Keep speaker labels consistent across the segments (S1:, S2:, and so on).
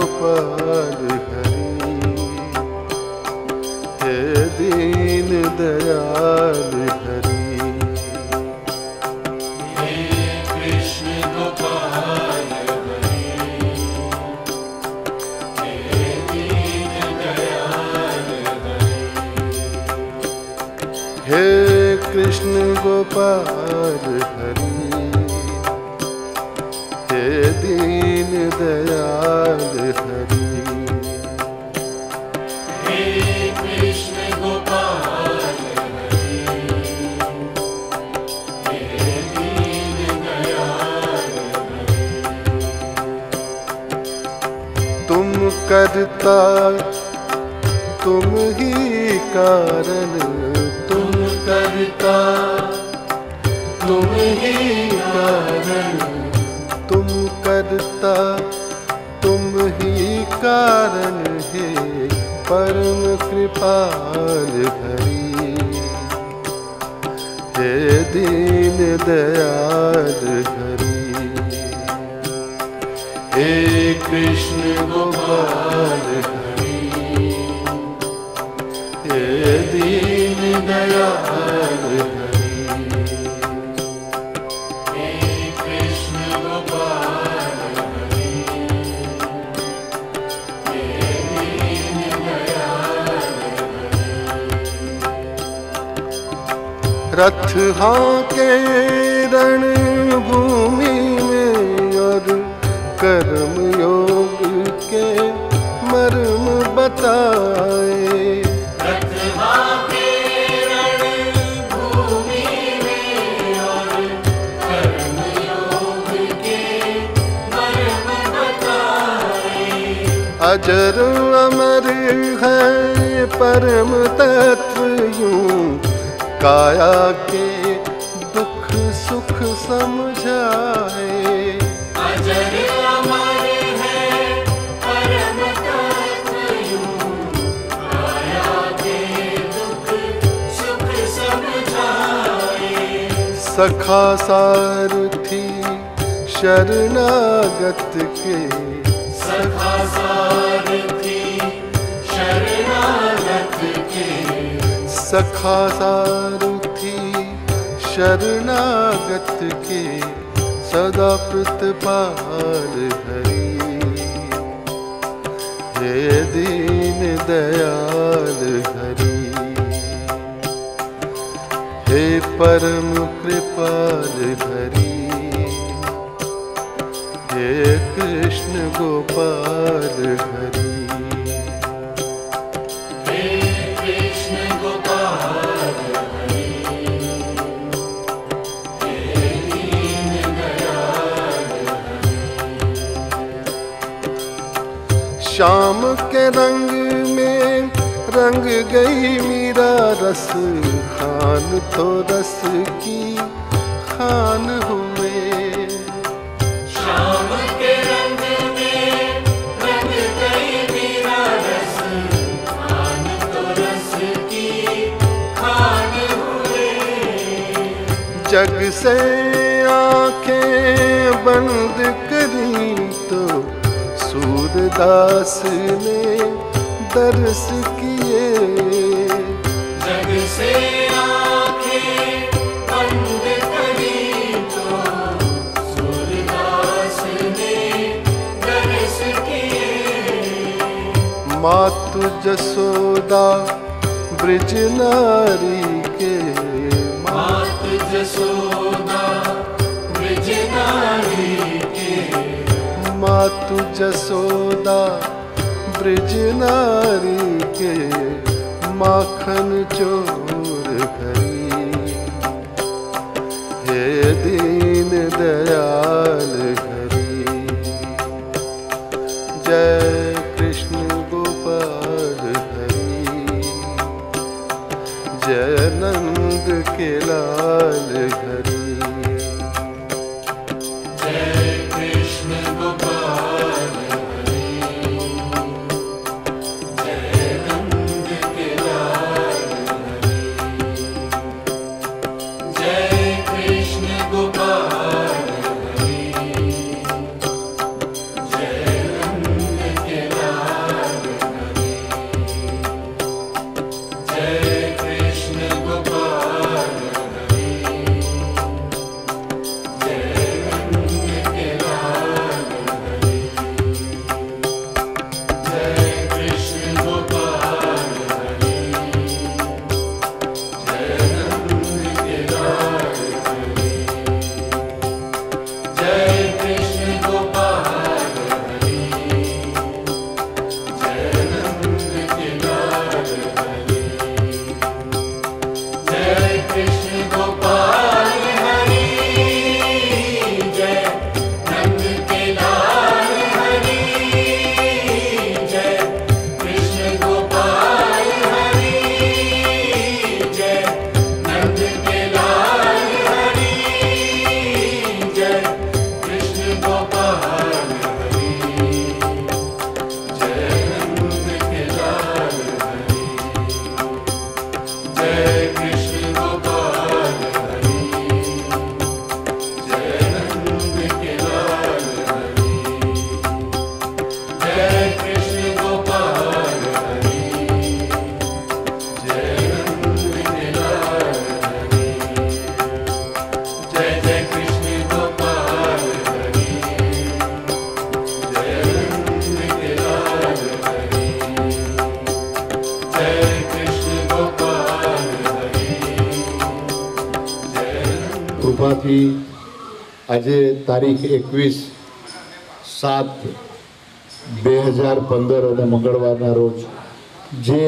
S1: गोपाल हरि, हे दीन दयाल हरि।
S2: हे कृष्ण गोपाल हरि, हे दीन दयाल हरि।
S1: हे कृष्ण गोपाल हरि, हे दीन दयाल हरि।
S2: हे कृष्ण गोपाल हरि, हे दीन दयाल हरि।
S1: तुम करता तुम ही कारण, तुम करता तुम ही कारण, तुम करता तुम ही कारण, हे परम कृपाल हरि, हे दीन दयाल हरि। हे कृष्ण गोपाल हरि, हे दीन दयाल हरि।
S2: हे कृष्ण गोपाल हरि, हे दीन दयाल हरि।
S1: रथ हांके रणभूमि में और कर्म योग के मर्म बताए।
S2: रथ हांके रणभूमि में और कर्म योग के मर्म बताए।
S1: अजर अमर है परम तत्व यूं, काया के दुख सुख समझाए।
S2: अजर अमर है परम तत्व यूं, काया के दुख सुख समझाए।
S1: सखा सारथी शरणागत के,
S2: सखा सारथी शरणागत के।
S1: सखा सारथी शरणागत के, सदा प्रतिपाल हरि, हे दीन दयाल हरि। हे परम कृपाल हरि, हे कृष्ण गोपाल हरि।
S2: हे कृष्ण गोपाल हरि, हे दीन दयाल हरि।
S1: शाम के रंग में रंग गई मीरा रस, खान तो रस की खान हुए।
S2: शाम के रंग में रंग गई मीरा रस, खान तो रस की खान हुए।
S1: जग से आंखें बंद करी तो सूरदास ने दर्श किए।
S2: जग से आंखें बंद करी तो सूरदास ने दर्श किए।
S1: मातु जसोदा ब्रज नारी के,
S2: मात जसोदा ब्रज नारी के।
S1: मातु जसोदा ब्रज नारी के, माखन चोर हरि, हे दीन दयाल हरि। जय कृष्ण गोपाल हरि, जय नंद के लाल हरि।
S2: जय कृष्ण गोपाल हरि, जय नंद के लाल हरि। जय कृष्ण गोपाल हरि, जय नंद के
S3: થવાથી આજે તારીખ 21/7/2015 અને મંગળવારના રોજ જે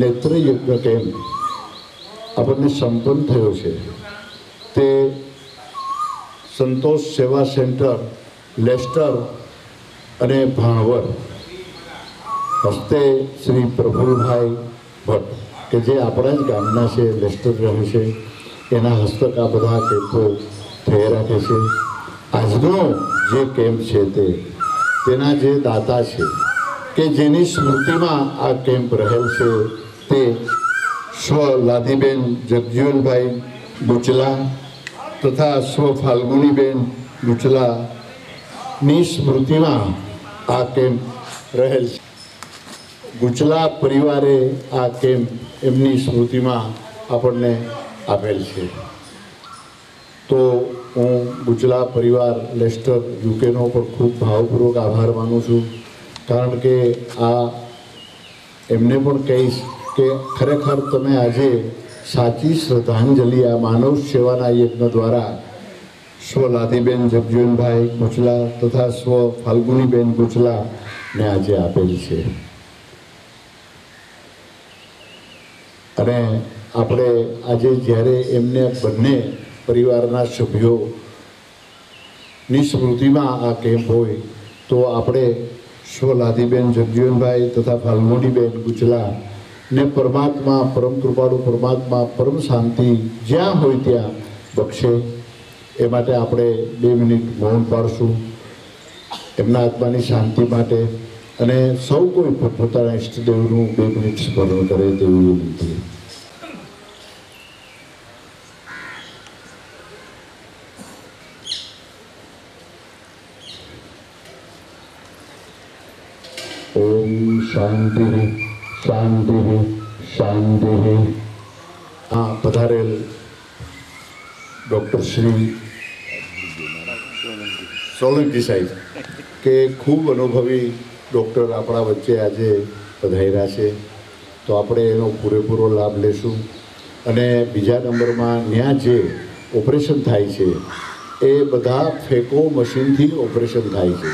S3: નેત્રયજ્ઞ કેમ્પ આપણને સંપન્ન થયો છે તે સંતોષ સેવા સેન્ટર લેસ્ટર અને ભાણવર હસ્તે શ્રી પ્રફુલભાઈ ભટ્ટ કે જે આપણા જ ગામના છે, લેસ્ટર રહે છે, એના હસ્તક આ બધા કેમ્પો થઈ રાખે છે. આજનો જે કેમ્પ છે તેના જે દાતા છે કે જેની સ્મૃતિમાં આ કેમ્પ રહેલ છે તે સ્વ લાધીબેન જગજીવનભાઈ ગુચલા તથા સ્વ ફાલ્ગુનીબેન ગુચલાની સ્મૃતિમાં આ કેમ્પ રહેલ છે. ગુચલા પરિવારે આ કેમ્પ એમની સ્મૃતિમાં આપણને આપેલ છે. તો હું ગુચલા પરિવાર લેસ્ટર યુકેનો પણ ખૂબ ભાવપૂર્વક આભાર માનું છું, કારણ કે આ એમને પણ કહીશ કે ખરેખર તમે આજે સાચી શ્રદ્ધાંજલિ આ માનવ સેવાના યજ્ઞ દ્વારા સ્વ લાધીબેન જગજીવનભાઈ ગુચલા તથા સ્વ ફાલ્ગુનીબેન ગુચલાને આજે આપેલ છે. અને આપણે આજે જ્યારે એમને બંને પરિવારના સભ્યોની સ્મૃતિમાં આ કેમ્પ હોય તો આપણે સ્વ લાધીબેન જગજીવનભાઈ તથા ફાલ્ગુનીબેન ગુચલા ને પરમાત્મા, પરમ કૃપાળુ પરમાત્મા પરમ શાંતિ જ્યાં હોય ત્યાં બક્ષે એ માટે આપણે 2 મિનિટ મૌન પાડશું એમના આત્માની શાંતિ માટે. અને સૌ કોઈ પોતાના ઈષ્ટદેવનું 2 મિનિટ સ્મરણ કરે તેવી વિનંતી. ઓમ શાંતિ શાંતિ શાંતિ. આ પધારેલ ડૉક્ટર શ્રી સોલંકી સાહેબ કે ખૂબ અનુભવી ડૉક્ટર આપણા વચ્ચે આજે પધાર્યા છે, તો આપણે એનો પૂરેપૂરો લાભ લેશું. અને બીજા નંબરમાં ત્યાં જે ઓપરેશન થાય છે એ બધા ફેકો મશીનથી ઓપરેશન થાય છે.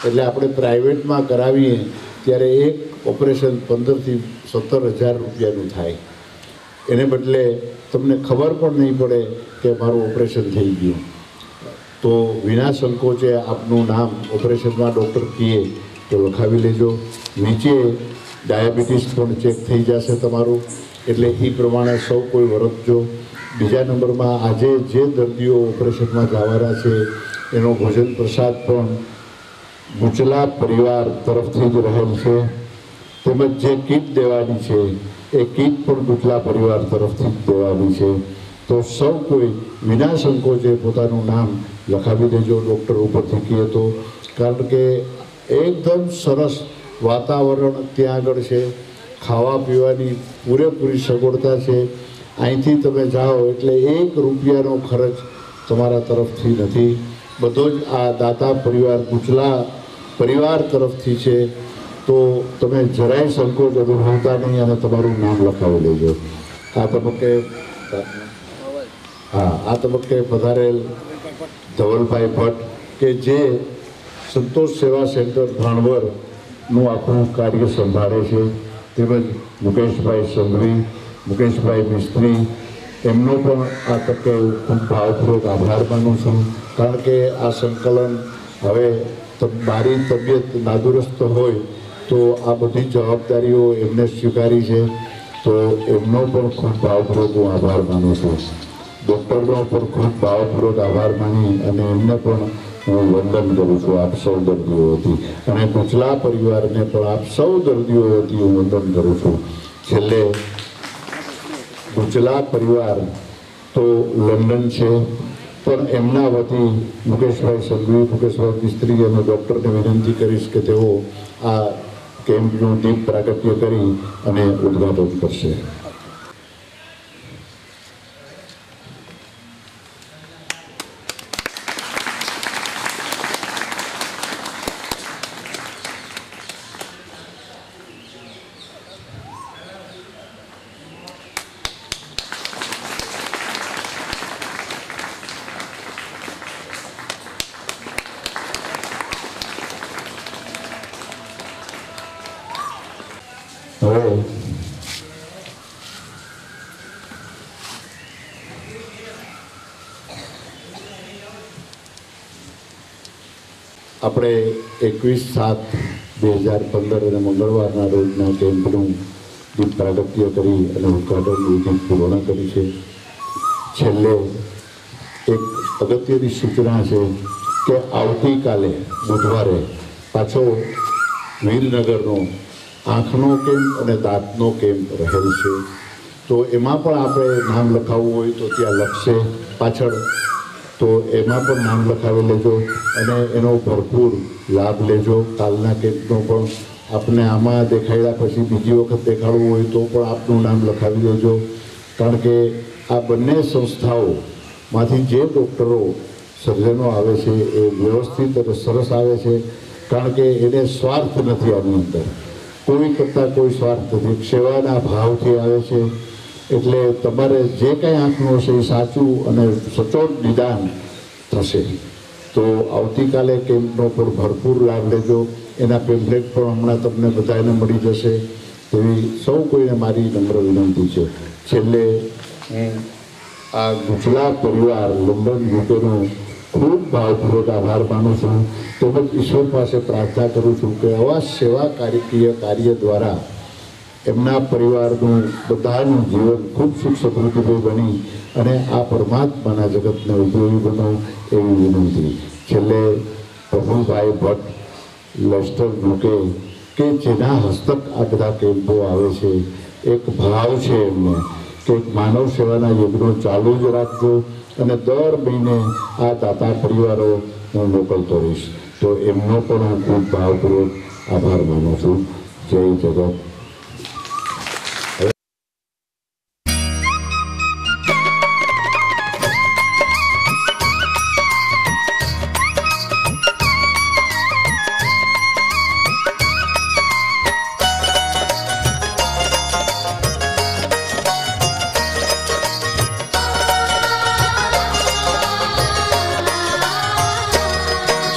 S3: એટલે આપણે પ્રાઇવેટમાં કરાવીએ ત્યારે એક ઓપરેશન 15,000 થી 17,000 રૂપિયાનું થાય. એને બદલે તમને ખબર પણ નહીં પડે કે મારું ઓપરેશન થઈ ગયું. તો વિના સંકોચે આપનું નામ ઓપરેશનમાં ડૉક્ટર કહે તો લખાવી લેજો. નીચે ડાયાબિટીસ પણ ચેક થઈ જશે તમારું, એટલે એ પ્રમાણે સૌ કોઈ વર્તજો. બીજા નંબરમાં આજે જે દર્દીઓ ઓપરેશનમાં જવાના છે એનો ભોજન પ્રસાદ પણ ગુચલા પરિવાર તરફથી જ રહેલ છે, તેમજ જે કીટ દેવાની છે એ કીટ પણ ગુચલા પરિવાર તરફથી જ દેવાની છે. તો સૌ કોઈ વિના સંકોચે પોતાનું નામ લખાવી દેજો ડૉક્ટર ઉપરથી કહે તો, કારણ કે એકદમ સરસ વાતાવરણ ત્યાં આગળ છે, ખાવા પીવાની પૂરેપૂરી સગવડતા છે. અહીંથી તમે જાઓ એટલે 1 રૂપિયાનો ખર્ચ તમારા તરફથી નથી, બધો જ આ દાતા પરિવાર ગુચલા પરિવાર તરફથી છે. તો તમે જરાય સંકોચ અનુભવતા નહીં અને તમારું નામ લખાવી લેજો. આ તબક્કે પધારેલ ધવલભાઈ ભટ્ટ કે જે સંતોષ સેવા સેન્ટર ભાણવરનું આખું કાર્ય સંભાળે છે, તેમજ મુકેશભાઈ સંઘવી, મુકેશભાઈ મિસ્ત્રી, એમનો પણ આ તકે ખૂબ ભાવપૂર્વક આભાર માનું છું, કારણ કે આ સંકલન હવે મારી તબિયત નાદુરસ્ત હોય તો આ બધી જવાબદારીઓ એમને સ્વીકારી છે, તો એમનો પણ ખૂબ ભાવપૂર્વક હું આભાર માનું છું. ડૉક્ટરનો પણ ખૂબ ભાવપૂર્વક આભાર માની અને એમને પણ હું વંદન કરું છું આપ સૌ દર્દીઓ વતી, અને ગુચલા પરિવારને પણ આપ સૌ દર્દીઓ વતી હું વંદન કરું છું. છેલ્લે ગુચલા પરિવાર તો લંડન છે, પણ એમના વતી મુકેશભાઈ સંઘવી, મુકેશભાઈ મિસ્ત્રી અને ડૉક્ટરને વિનંતી કરીશ કે તેઓ આ કેમ્પનું દીપ પ્રાગટ્ય કરી અને ઉદ્ઘાટન કરશે. હવે આપણે 21/7/2015 અને મંગળવારના રોજના કેમ્પનું દીપ પ્રાગટ્ય કરી અને ઉદઘાટન વિધિ પૂર્ણ કરી છે. છેલ્લે એક અગત્યની સૂચના છે કે આવતીકાલે બુધવારે પાછો વીરનગરનો આંખનો કેમ્પ અને દાંતનો કેમ્પ રહેલ છે. તો એમાં પણ આપણે નામ લખાવવું હોય તો ત્યાં લખશે પાછળ, તો એમાં પણ નામ લખાવી લેજો અને એનો ભરપૂર લાભ લેજો. કાલના કેમ્પનો પણ આપને આમાં દેખાડ્યા પછી બીજી વખત દેખાડવું હોય તો પણ આપનું નામ લખાવી દેજો. કારણ કે આ બંને સંસ્થાઓમાંથી જે ડૉક્ટરો સર્જનો આવે છે એ વ્યવસ્થિત અને સરસ આવે છે. કારણ કે એને સ્વાર્થ નથી, આની અંદર કોઈ કરતાં કોઈ સ્વાર્થ નથી, સેવાના ભાવથી આવે છે. એટલે તમારે જે કાંઈ આંખનું હશે એ સાચું અને સચોટ નિદાન થશે. તો આવતીકાલે કેમ્પનો પણ ભરપૂર લાભ લેજો. એના પેમ્ફલેટ પણ હમણાં તમને બધાને મળી જશે એવી સૌ કોઈને મારી નમ્ર વિનંતી છે. છેલ્લે હું આ ગુજલા પરિવાર લંડન યુકેનો ખૂબ ભાવપૂર્વક આભાર માનું છું. તેમજ ઈશ્વર પાસે પ્રાર્થના કરું છું કે આવા સેવા કાર્ય દ્વારા એમના પરિવારનું બધાનું જીવન ખૂબ સુખ સમૃદ્ધિમય બની અને આ પરમાત્માના જગતને ઉપયોગી બનો એવી વિનંતી. છેલ્લે પ્રભુભાઈ ભટ્ટ લેસ્ટર યુકે કે જેના હસ્તક આ બધા કેમ્પો આવે છે, એક ભાવ છે એમને કે માનવ સેવાના યજ્ઞો ચાલુ જ રાખજો અને દર મહિને આ દાતા પરિવારો હું મોકલતો રહીશ. તો એમનો પણ હું ખૂબ ભાવપૂર્વક આભાર માનું છું. જય જગત.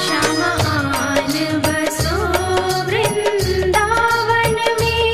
S4: श्याम आन बसो वृंदावन में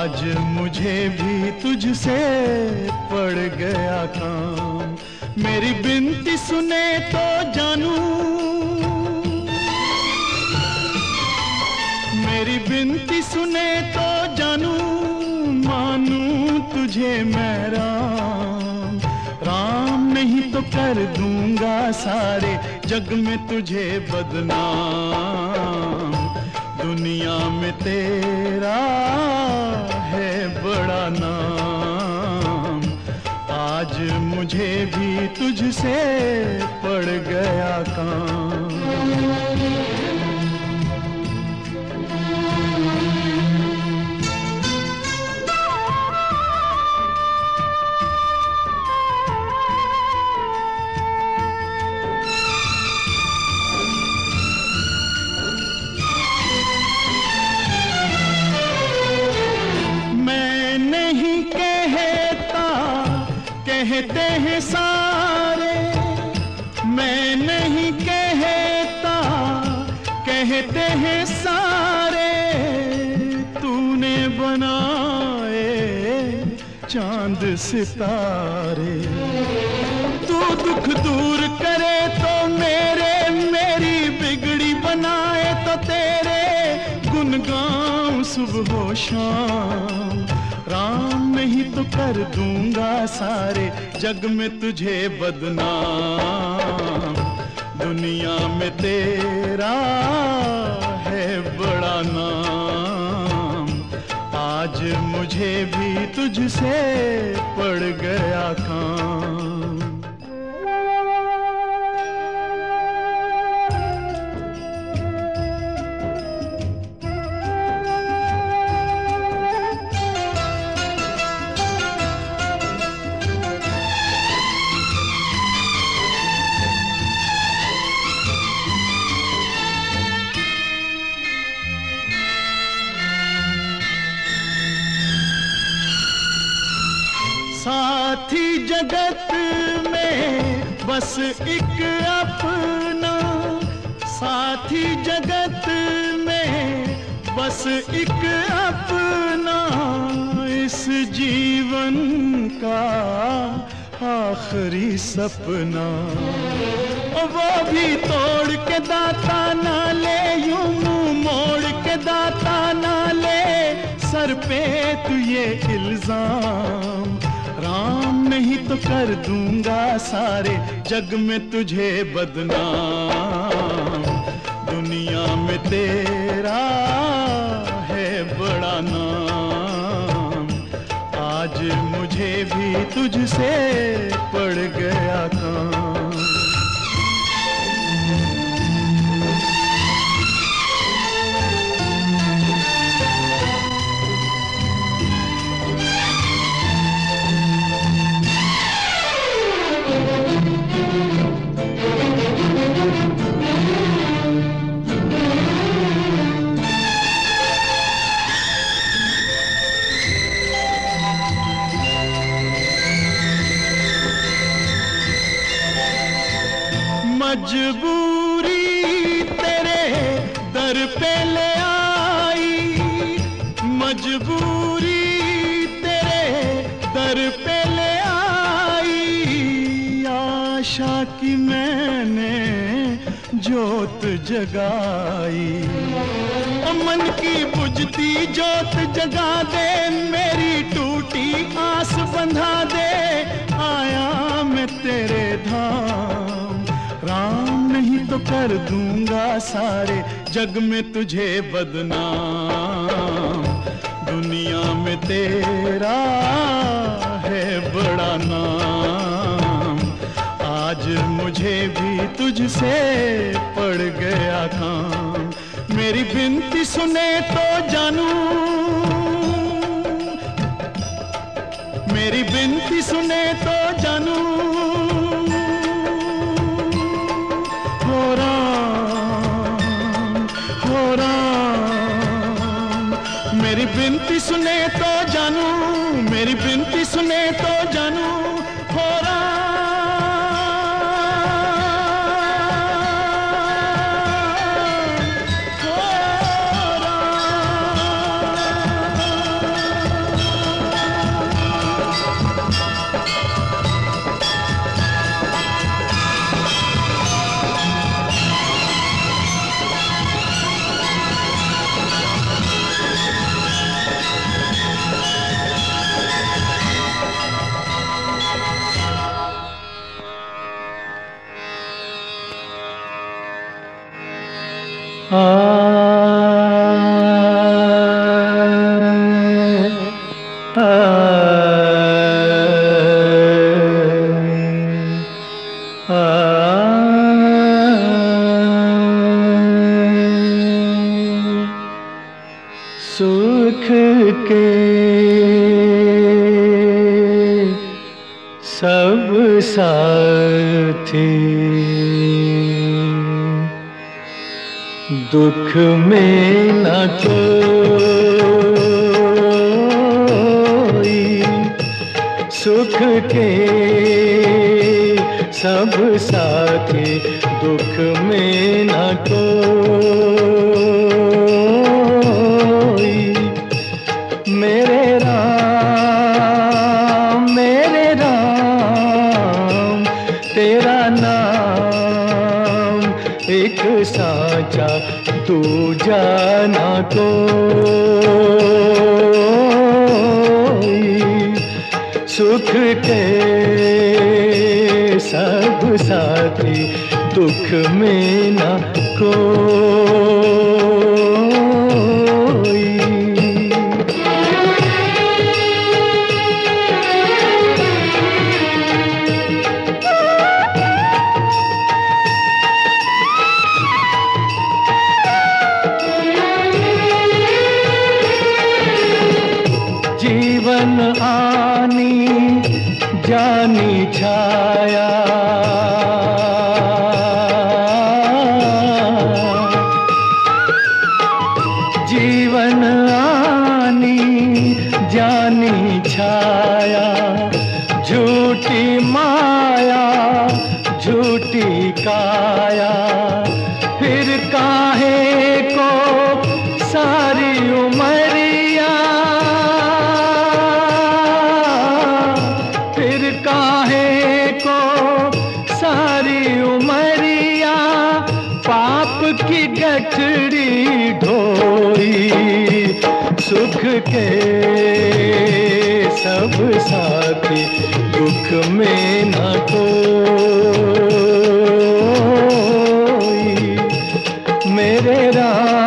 S4: आज मुझे भी तुझसे पड़ गया काम, मेरी बिनती सुने तो जानू, मेरी बिनती सुने तो जानू, मानू तुझे मैं राम, राम नहीं तो कर दूंगा सारे जग में तुझे बदनाम, दुनिया में तेरा है बड़ा नाम, आज मुझे भी तुझसे पड़ गया काम। कहते हैं सारे, मैं नहीं कहता, कहते हैं सारे, तूने बनाए चांद सितारे, तू दुख दूर करे तो मेरी बिगड़ी बनाए तो तेरे गुन गाऊं सुबह शाम, राम नहीं तो कर दूंगा सारे जग में तुझे बदनाम, दुनिया में तेरा है बड़ा नाम, आज मुझे भी तुझसे पड़ गया काम। साथी जगत में बस एक अपना, साथी जगत में बस एक अपना, इस जीवन का आखिरी सपना, वो भी तोड़ के दाता ना ले, यूं मुंह मोड़ के दाता ना ले, सर पे तू ये इल्जाम, राम नहीं तो कर दूंगा सारे जग में तुझे बदनाम, दुनिया में तेरा है बड़ा नाम, आज मुझे भी तुझसे पड़ गया काम। मजबूरी तेरे दर पे ले आई, मजबूरी तेरे दर पे ले आई, आशा की मैंने जोत जगाई, मन की बुझती जोत जगा दे, मेरी टूटी आस बंधा दे, आया मैं तेरे धाम, राम नहीं तो कर दूंगा सारे जग में तुझे बदनाम, दुनिया में तेरा है बड़ा नाम, आज मुझे भी तुझसे पड़ गया काम, मेरी बिनती सुने तो जानू, मेरी बिनती सुने तो जानू, हो राम, हो राम, मेरी बिनती सुने तो जानू, मेरी बिनती सुने तो जानू, हो राम, हो राम। सुख के सब साथी दुख में न कोई, सुख के सब साथी दुख में न कोई। मेरे राम तेरा नाम एक साचा दूजा ना कोई। सुख के सब साथी दुख में ना कोई। जीवन आनी जानी छाया, जीवन आनी जानी छाया, झूठी माया झूठी काया, फिर काहे को सारी उमरिया, फिर काहे को सारी उमरिया, पाप की गठरी ढोई। सुख के सब साथी दुख में न कोई। मेरे राम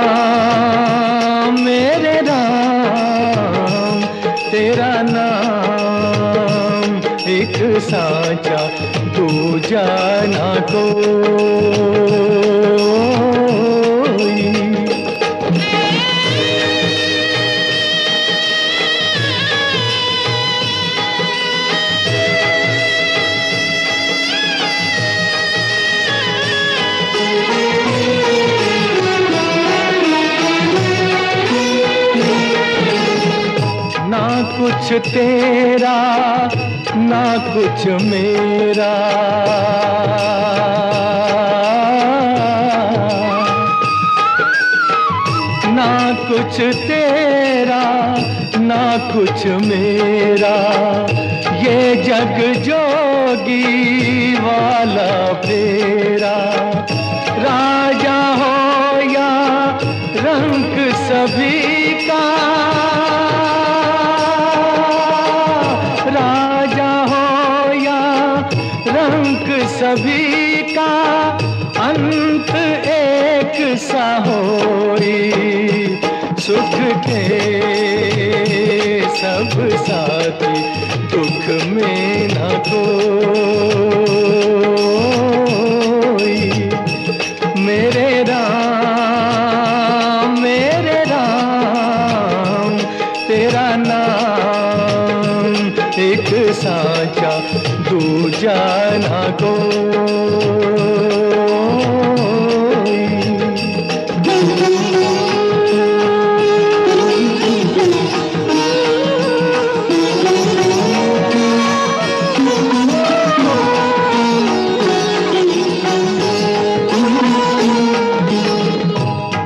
S4: तेरा नाम एक साचा दूजा ना कोई। ना कुछ तेरा ना कुछ मेरा, ना कुछ तेरा ना कुछ मेरा, ये जग जोगी वाला फेरा। राजा हो या रंग सभी का, राजा हो या रंग सभी का, अंत एक सा होई। सुख के सब साथी दुख में न कोई। मेरे राम तेरा नाम एक साचा दूजा ना कोई।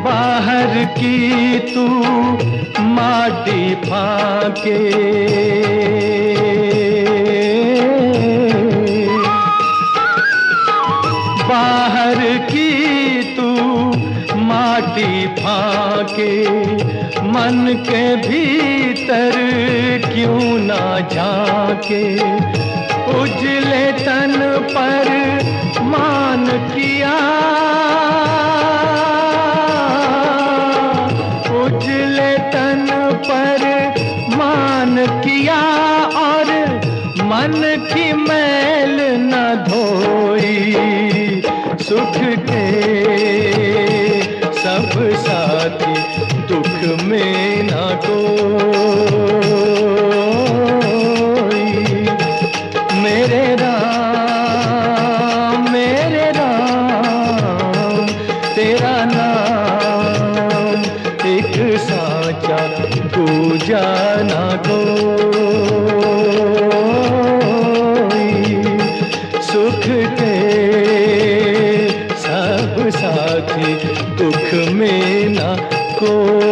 S4: बाहर की तू माटी फाके, बाहर की तू माटी फाके, मन के भीतर क्यों ना झांके। उजले तन पर मान किया, मन की मैल न धोई, सुख के सब साथी दुख में न कोई। मेरे राम तेरा नाम एक साचा पूजा ना कोई। सुख के सब साथी दुख में ना कोई।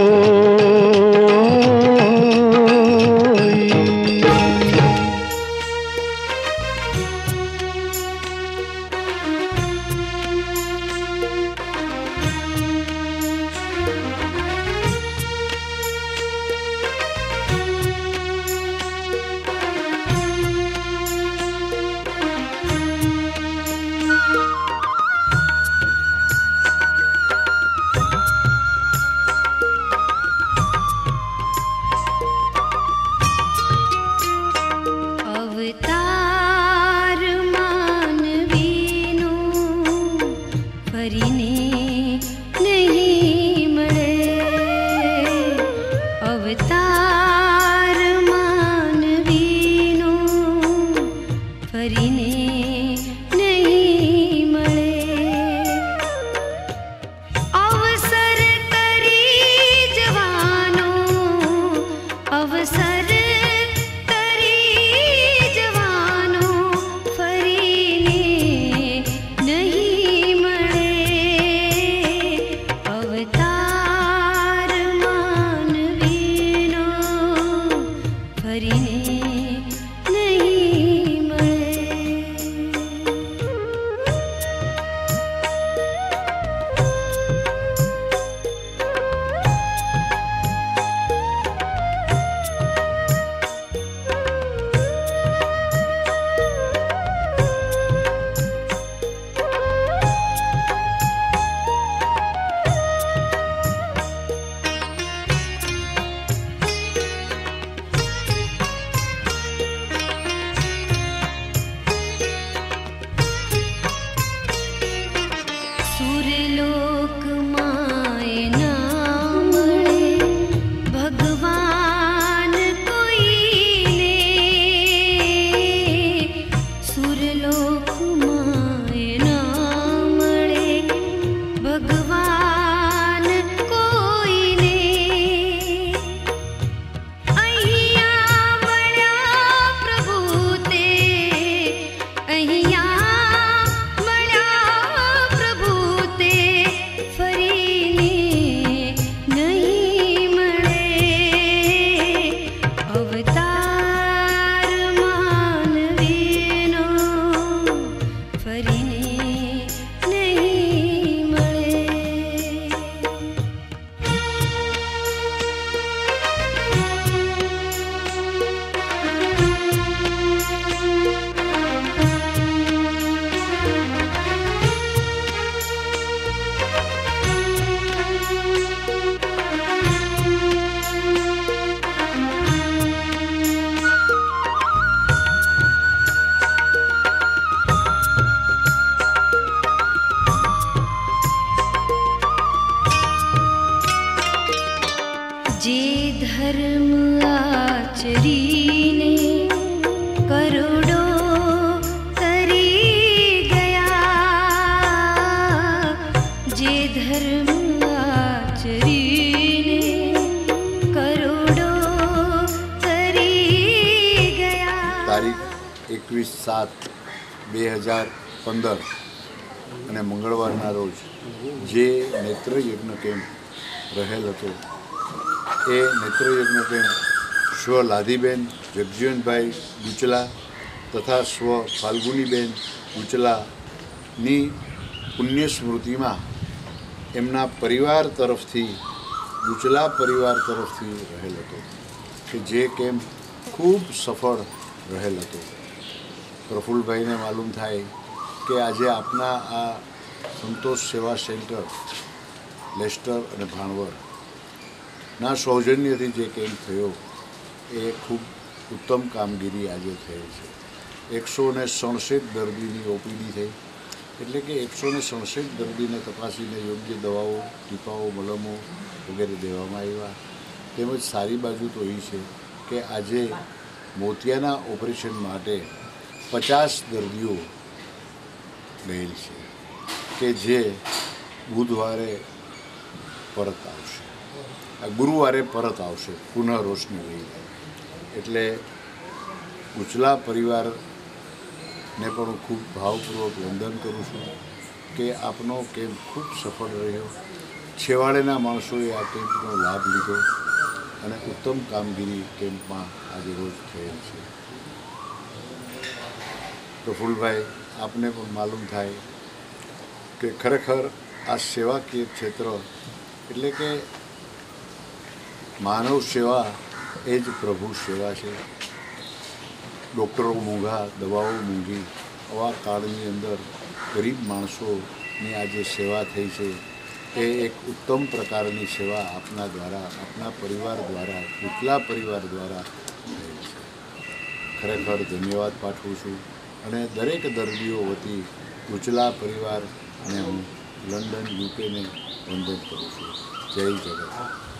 S3: તારીખ 21/7/2015 અને મંગળવારના રોજ જે નેત્રયજ્ઞ કેમ્પ રહેલ હતો એ નેત્રયજ્ઞ કેમ્પ સ્વ લાધીબેન જગજીવનભાઈ ગુચલા તથા સ્વ ફાલ્ગુનીબેન ગુચલાની પુણ્ય સ્મૃતિમાં એમના પરિવાર તરફથી ગુચલા પરિવાર તરફથી રહેલ હતો કે જે કેમ્પ ખૂબ સફળ રહેલ હતો. પ્રફુલ્લભાઈને માલુમ થાય કે આજે આપના આ સંતોષ સેવા સેન્ટર લેસ્ટર અને ભાણવરના સૌજન્યથી જે કેમ્પ થયો એ ખૂબ ઉત્તમ કામગીરી આજે થઈ છે. 167 દર્દીની ઓપીડી થઈ, એટલે કે 167 દર્દીને તપાસીને યોગ્ય દવાઓ, ટીપાઓ, મલમો વગેરે દેવામાં આવ્યા. તેમજ સારી બાજુ તો એ છે કે આજે મોતિયાના ઓપરેશન માટે 50 દર્દીઓ ગયેલ છે કે જે બુધવારે પરત આવશે, ગુરુવારે પરત આવશે પુનઃ રોશની લઈને. એટલે ઉજલા પરિવારને પણ હું ખૂબ ભાવપૂર્વક વંદન કરું છું કે આપનો કેમ્પ ખૂબ સફળ રહ્યો. છેવાડેના માણસોએ આ કેમ્પનો લાભ લીધો અને ઉત્તમ કામગીરી કેમ્પમાં આજે રોજ થયેલ છે. પ્રફુલ્લભાઈ, આપને પણ માલુમ થાય કે ખરેખર આ સેવાકીય ક્ષેત્ર એટલે કે માનવ સેવા એ જ પ્રભુ સેવા છે. ડૉક્ટરો મોંઘા, દવાઓ મોંઘી, આવા કાળની અંદર ગરીબ માણસોની આ જે સેવા થઈ છે એ એક ઉત્તમ પ્રકારની સેવા આપના દ્વારા, આપના પરિવાર દ્વારા, ઉજલા પરિવાર દ્વારા થયેલ છે. ખરેખર ધન્યવાદ પાઠવું છું અને દરેક દર્દીઓ વતી ઉજલા પરિવાર અને હું લંડન યુકેને વંદન કરું છું. જય જગત.